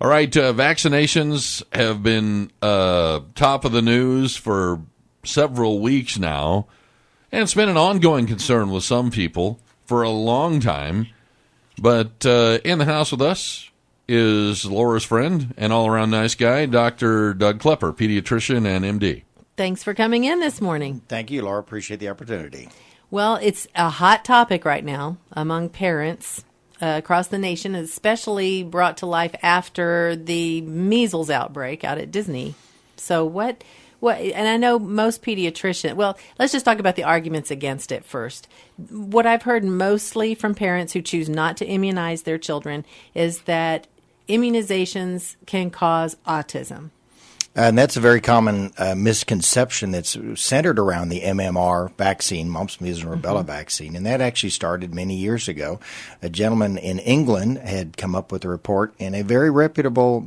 All right, vaccinations have been top of the news for several weeks now, and it's been an ongoing concern with some people for a long time. But in the house with us is Laura's friend and all-around nice guy, Dr. Doug Klepper, pediatrician and MD. Thanks for coming in this morning. Thank you, Laura. Appreciate the opportunity. Well, it's a hot topic right now among parents across the nation, especially brought to life after the measles outbreak out at Disney. So what, and I know most pediatricians, well, let's just talk about the arguments against it first. What I've heard mostly from parents who choose not to immunize their children is that immunizations can cause autism. And that's a very common misconception that's centered around the MMR vaccine, mumps, measles, and rubella vaccine. And that actually started many years ago. A gentleman in England had come up with a report in a very reputable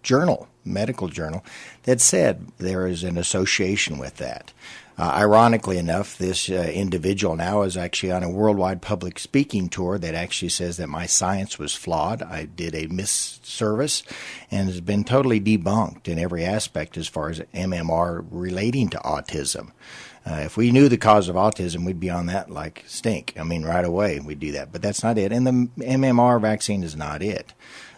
journal, medical journal, that said there is an association with that. Ironically enough, this individual now is actually on a worldwide public speaking tour that actually says that my science was flawed. I did a misservice and has been totally debunked in every aspect as far as MMR relating to autism. If we knew the cause of autism, we'd be on that like stink. I mean, right away we'd do that. But that's not it. And the MMR vaccine is not it.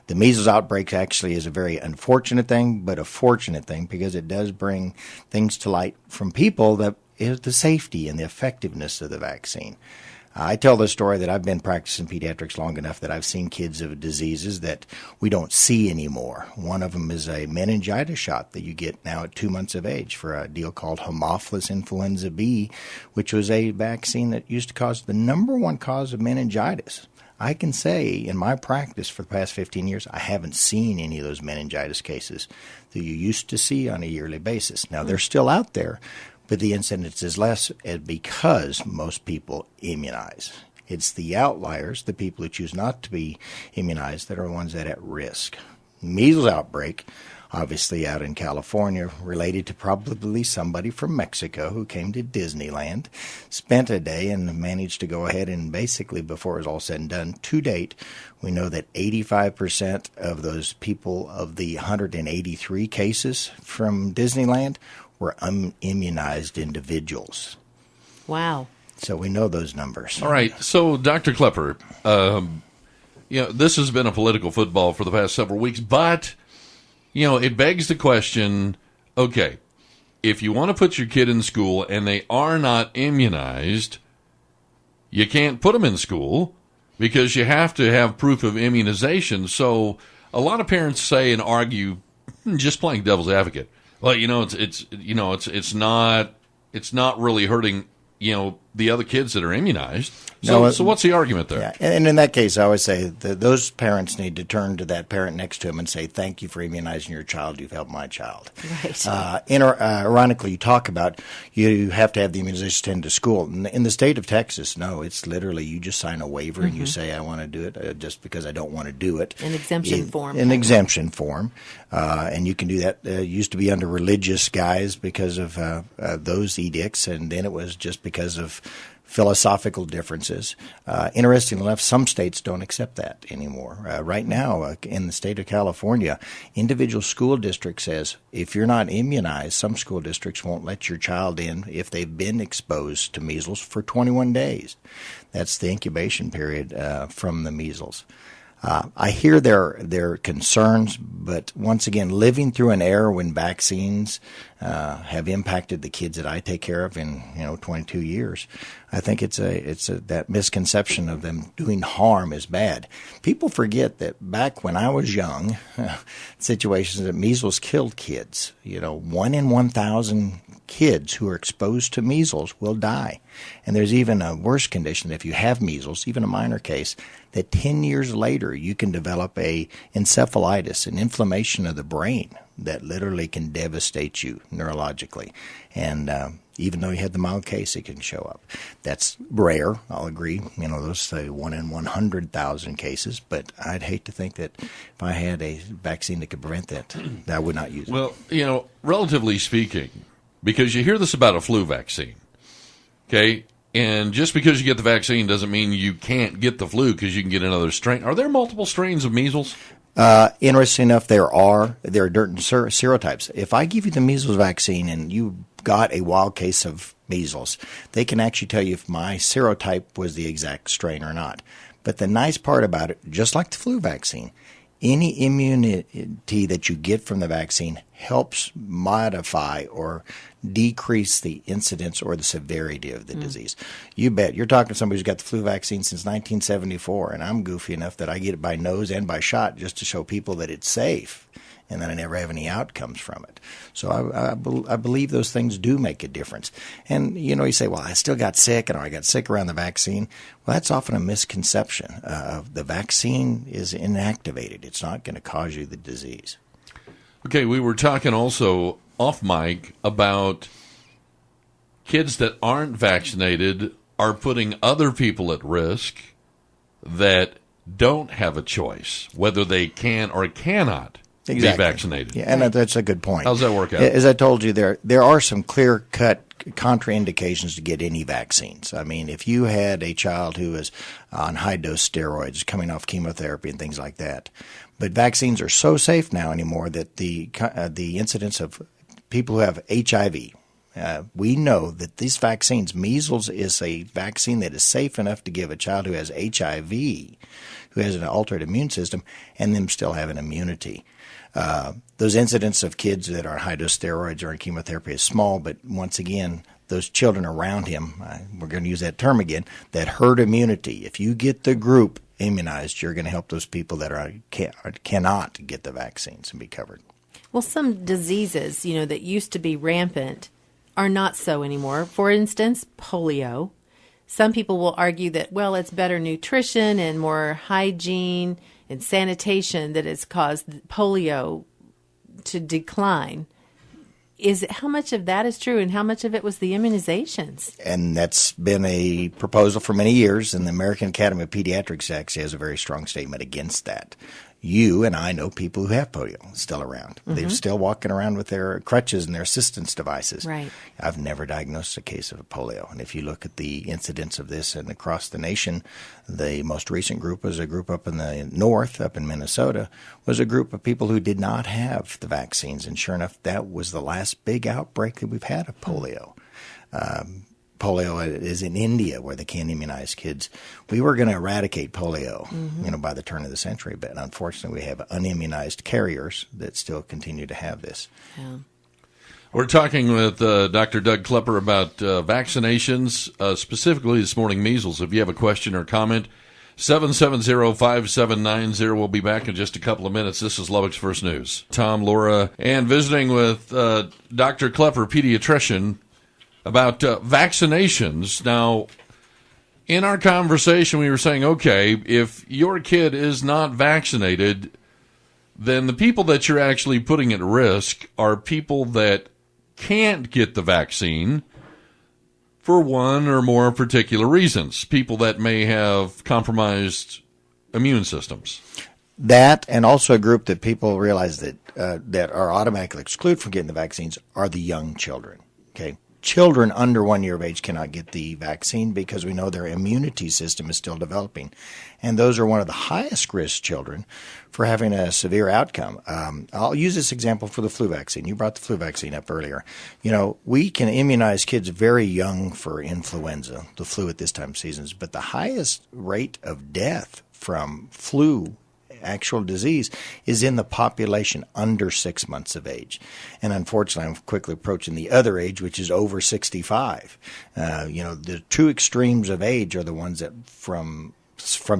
The measles outbreak actually is a very unfortunate thing, but a fortunate thing because it does bring things to light from people that is the safety and the effectiveness of the vaccine. I tell the story that I've been practicing pediatrics long enough that I've seen kids of diseases that we don't see anymore. One of them is a meningitis shot that you get now at 2 months of age for a deal called Haemophilus influenza B, which was a vaccine that used to cause the number one cause of meningitis. I can say in my practice for the past 15 years, I haven't seen any of those meningitis cases that you used to see on a yearly basis. Now, they're still out there, but the incidence is less because most people immunize. It's the outliers, the people who choose not to be immunized, that are the ones that are at risk. Measles outbreak, obviously out in California, related to probably somebody from Mexico who came to Disneyland, spent a day and managed to go ahead and basically, before it was all said and done, to date, we know that 85% of those people of the 183 cases from Disneyland were unimmunized individuals. Wow. So we know those numbers. All right. So, Dr. Klepper, this has been a political football for the past several weeks, but it begs the question, okay, if you want to put your kid in school and they are not immunized, you can't put them in school because you have to have proof of immunization. So a lot of parents say and argue, just playing devil's advocate, well, it's not really hurting the other kids that are immunized. So what's the argument there? Yeah, and in that case, I always say that those parents need to turn to that parent next to them and say, thank you for immunizing your child. You've helped my child. Right. Ironically, you talk about you have to have the immunization attend to school. In the state of Texas, no, it's literally you just sign a waiver and you say, I want to do it just because I don't want to do it. An exemption form. An exemption form. And you can do that. It used to be under religious guise because of those edicts, and then it was just because of philosophical differences. Interestingly enough, some states don't accept that anymore. Right now, in the state of California, individual school district says if you're not immunized, some school districts won't let your child in if they've been exposed to measles for 21 days. That's the incubation period from the measles. I hear their concerns, but once again, living through an era when vaccines have impacted the kids that I take care of in 22 years, I think it's that misconception of them doing harm is bad. People forget that back when I was young, situations that measles killed kids. 1 in 1,000 kids who are exposed to measles will die. And there's even a worse condition if you have measles, even a minor case, that 10 years later you can develop a encephalitis, an inflammation of the brain that literally can devastate you neurologically. And even though you had the mild case, it can show up. That's rare, I'll agree. Those say 1 in 100,000 cases, but I'd hate to think that if I had a vaccine that could prevent that, I would not use it. Well, relatively speaking, because you hear this about a flu vaccine, okay? And just because you get the vaccine doesn't mean you can't get the flu because you can get another strain. Are there multiple strains of measles? Interesting enough, there are certain serotypes. If I give you the measles vaccine and you got a wild case of measles, they can actually tell you if my serotype was the exact strain or not. But the nice part about it, just like the flu vaccine, any immunity that you get from the vaccine helps modify or decrease the incidence or the severity of the disease. You bet. You're talking to somebody who's got the flu vaccine since 1974, and I'm goofy enough that I get it by nose and by shot just to show people that it's safe and that I never have any outcomes from it. So I believe those things do make a difference. And, you say, well, I still got sick, and I got sick around the vaccine. Well, that's often a misconception. The vaccine is inactivated. It's not going to cause you the disease. Okay, we were talking also off mic about kids that aren't vaccinated are putting other people at risk that don't have a choice, whether they can or cannot be vaccinated. Yeah, and that's a good point. How's that work out? As I told you, there are some clear-cut contraindications to get any vaccines. I mean, if you had a child who is on high-dose steroids, coming off chemotherapy and things like that, but vaccines are so safe now anymore that the incidence of people who have HIV, we know that these vaccines, measles is a vaccine that is safe enough to give a child who has HIV, who has an altered immune system, and them still have an immunity. Those incidents of kids that are on high-dose steroids or in chemotherapy is small, but once again, those children around him, we're going to use that term again, that herd immunity. If you get the group immunized, you're going to help those people that cannot get the vaccines and be covered. Well, some diseases, that used to be rampant are not so anymore. For instance, polio. Some people will argue that, well, it's better nutrition and more hygiene and sanitation that has caused polio to decline. How much of that is true, and how much of it was the immunizations? And that's been a proposal for many years, and the American Academy of Pediatrics actually has a very strong statement against that. You and I know people who have polio still around. Mm-hmm. They're still walking around with their crutches and their assistance devices. Right. I've never diagnosed a case of polio. And if you look at the incidence of this and across the nation, the most recent group was a group up in the north, up in Minnesota, was a group of people who did not have the vaccines. And sure enough, that was the last big outbreak that we've had of polio. Polio is in India, where they can't immunize kids. We were going to eradicate polio, by the turn of the century, but unfortunately we have unimmunized carriers that still continue to have this. Yeah. We're talking with Dr. Doug Klepper about vaccinations, specifically this morning measles. If you have a question or comment, 770-5790. We'll be back in just a couple of minutes. This is Lubbock's First News. Tom, Laura, and visiting with Dr. Klepper, pediatrician, about vaccinations. Now, in our conversation, we were saying, okay, if your kid is not vaccinated, then the people that you're actually putting at risk are people that can't get the vaccine for one or more particular reasons, people that may have compromised immune systems. That, and also a group that people realize that are automatically excluded from getting the vaccines, are the young children, okay? Children under 1 year of age cannot get the vaccine because we know their immunity system is still developing. And those are one of the highest risk children for having a severe outcome. I'll use this example for the flu vaccine. You brought the flu vaccine up earlier. We can immunize kids very young for influenza, the flu at this time of seasons, but the highest rate of death from flu actual disease is in the population under 6 months of age. And unfortunately, I'm quickly approaching the other age, which is over 65. The two extremes of age are the ones that from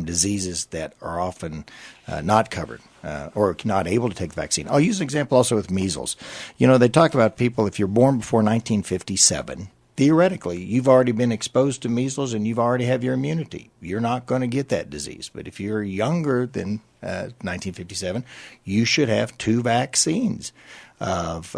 diseases that are often not covered or not able to take the vaccine. I'll use an example also with measles. They talk about people, if you're born before 1957, theoretically, you've already been exposed to measles and you've already have your immunity. You're not going to get that disease. But if you're younger than 1957, you should have 2 vaccines of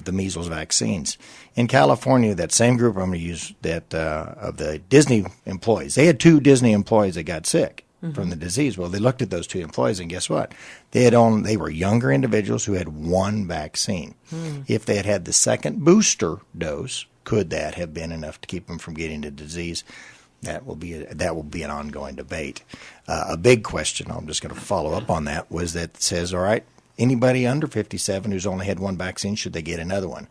the measles vaccines. In California, that same group I'm going to use of the Disney employees. They had 2 Disney employees that got sick from the disease. Well, they looked at those 2 employees, and guess what? They were younger individuals who had 1 vaccine. If they had had the second booster dose, could that have been enough to keep them from getting the disease? That will be an ongoing debate. A big question, I'm just going to follow up on that, was that says, all right, anybody under 57 who's only had one vaccine, should they get another one?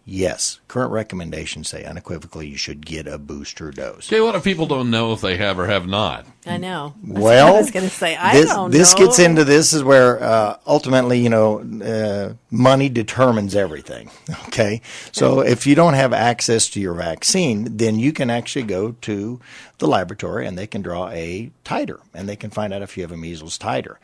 Yes. Current recommendations say unequivocally you should get a booster dose. Okay, what if people don't know if they have or have not? I know. That's Well, what I was going to say, I don't know. This gets into this is where ultimately, money determines everything. Okay, so if you don't have access to your vaccine, then you can actually go to the laboratory and they can draw a titer, and they can find out if you have a measles titer.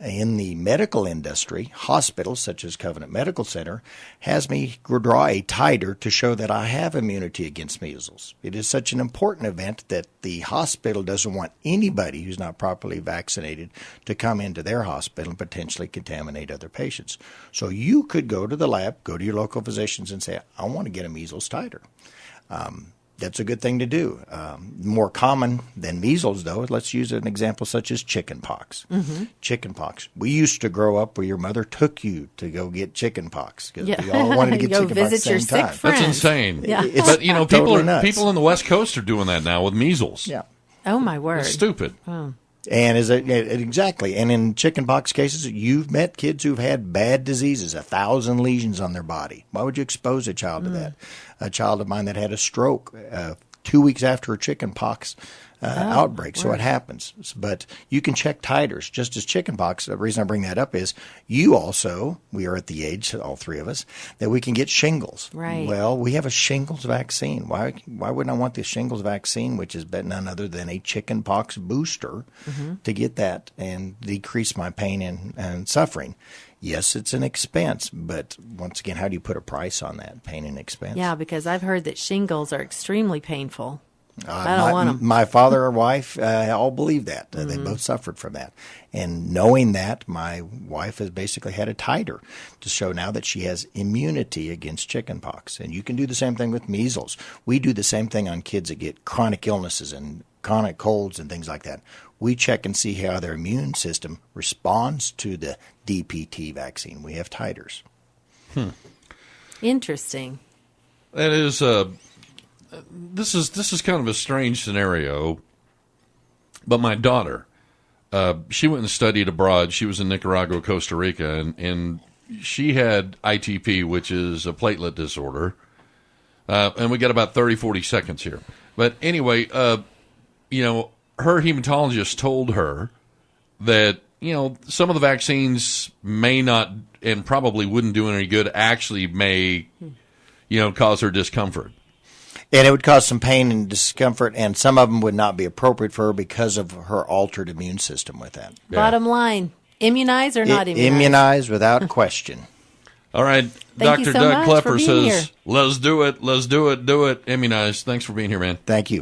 In the medical industry, hospitals such as Covenant Medical Center has me draw a titer to show that I have immunity against measles. It is such an important event that the hospital doesn't want anybody who's not properly vaccinated to come into their hospital and potentially contaminate other patients. So you could go to the lab, go to your local physicians and say, I want to get a measles titer. That's a good thing to do. More common than measles, though, let's use an example such as chicken pox. Mm-hmm. Chicken pox. We used to grow up where your mother took you to go get chicken pox because we all wanted to get chicken pox at the same time. That's insane. Yeah. But, totally people in the West Coast are doing that now with measles. Yeah. Oh, my word. It's stupid. Oh. And exactly. And in chickenpox cases, you've met kids who've had bad diseases, 1,000 lesions on their body. Why would you expose a child to that? A child of mine that had a stroke 2 weeks after a chickenpox outbreak. So it happens. But you can check titers just as chickenpox. The reason I bring that up is we are at the age, all three of us, that we can get shingles. Right. Well, we have a shingles vaccine. Why wouldn't I want the shingles vaccine, which is none other than a chickenpox booster, to get that and decrease my pain and suffering? Yes, it's an expense, but once again, how do you put a price on that, pain and expense? Yeah, because I've heard that shingles are extremely painful. I don't want them. My father and wife all believe that. They both suffered from that. And knowing that, my wife has basically had a titer to show now that she has immunity against chickenpox. And you can do the same thing with measles. We do the same thing on kids that get chronic illnesses and chronic colds and things like that. We check and see how their immune system responds to the DPT vaccine. We have titers. Interesting. That is this is kind of a strange scenario. But my daughter, she went and studied abroad. She was in Nicaragua, Costa Rica, and she had ITP, which is a platelet disorder. And we got about 30, 40 seconds here. But anyway, her hematologist told her that, some of the vaccines may not and probably wouldn't do any good, actually may, cause her discomfort. And it would cause some pain and discomfort, and some of them would not be appropriate for her because of her altered immune system with that. Yeah. Bottom line, immunize or not immunize? Immunize without question. All right. Thank you Dr. so Doug much Klepper for being says, here. let's do it. Let's do it. Do it. Immunize. Thanks for being here, man. Thank you.